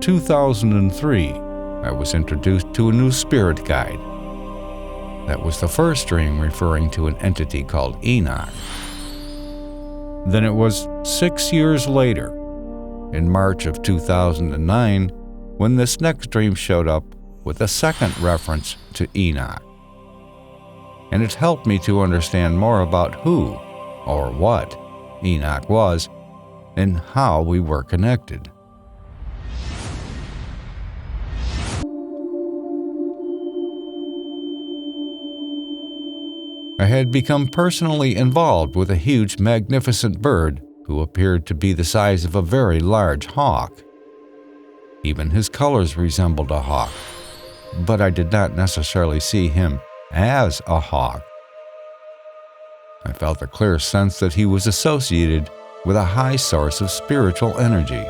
2003, I was introduced to a new spirit guide. That was the first dream referring to an entity called Enoch. Then it was 6 years later, in March of 2009, when this next dream showed up with a second reference to Enoch. And it helped me to understand more about who, or what, Enoch was, and how we were connected. I had become personally involved with a huge, magnificent bird who appeared to be the size of a very large hawk. Even his colors resembled a hawk, but I did not necessarily see him as a hawk. I felt a clear sense that he was associated with a high source of spiritual energy.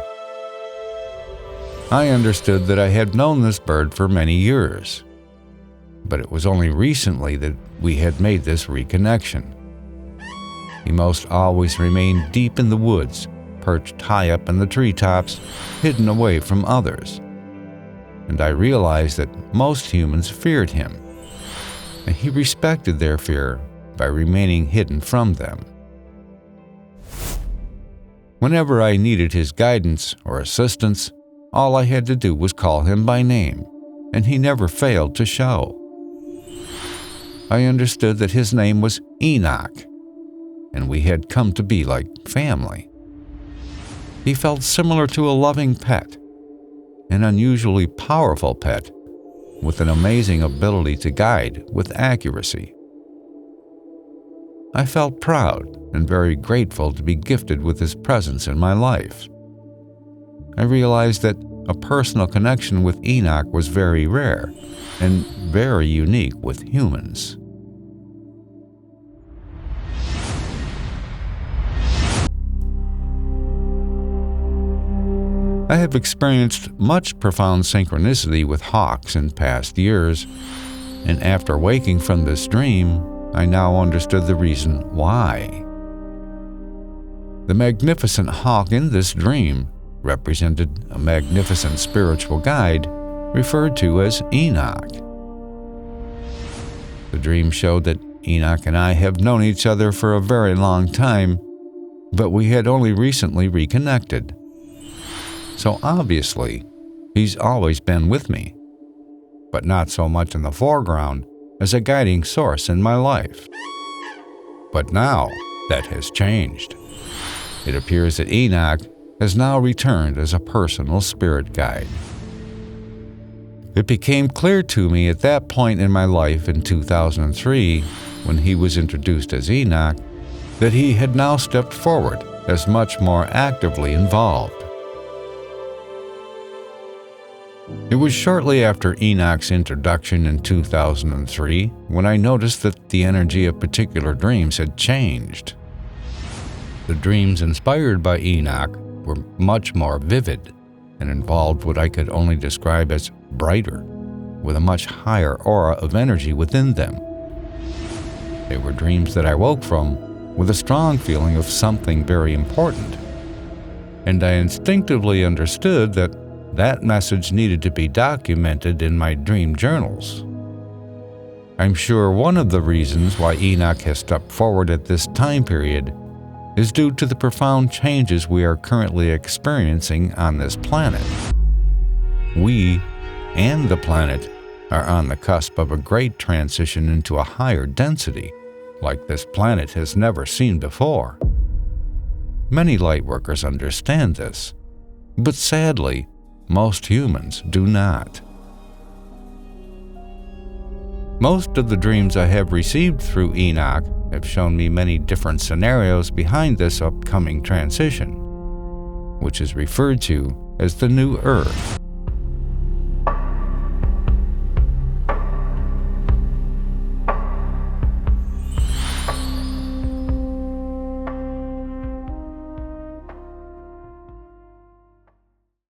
I understood that I had known this bird for many years, but it was only recently that we had made this reconnection. He most always remained deep in the woods, perched high up in the treetops, hidden away from others. And I realized that most humans feared him, and he respected their fear by remaining hidden from them. Whenever I needed his guidance or assistance, all I had to do was call him by name, and he never failed to show. I understood that his name was Enoch, and we had come to be like family. He felt similar to a loving pet, an unusually powerful pet, with an amazing ability to guide with accuracy. I felt proud and very grateful to be gifted with his presence in my life. I realized that a personal connection with Enoch was very rare and very unique with humans. I have experienced much profound synchronicity with hawks in past years, and after waking from this dream, I now understood the reason why. The magnificent hawk in this dream represented a magnificent spiritual guide referred to as Enoch. The dream showed that Enoch and I have known each other for a very long time, but we had only recently reconnected. So obviously, he's always been with me, but not so much in the foreground as a guiding source in my life. But now, that has changed. It appears that Enoch has now returned as a personal spirit guide. It became clear to me at that point in my life in 2003, when he was introduced as Enoch, that he had now stepped forward as much more actively involved. It was shortly after Enoch's introduction in 2003 when I noticed that the energy of particular dreams had changed. The dreams inspired by Enoch were much more vivid and involved what I could only describe as brighter, with a much higher aura of energy within them. They were dreams that I woke from with a strong feeling of something very important, and I instinctively understood that message needed to be documented in my dream journals. I'm sure one of the reasons why Enoch has stepped forward at this time period is due to the profound changes we are currently experiencing on this planet. We and the planet are on the cusp of a great transition into a higher density, like this planet has never seen before. Many lightworkers understand this, but sadly, most humans do not. Most of the dreams I have received through Enoch have shown me many different scenarios behind this upcoming transition, which is referred to as the New Earth.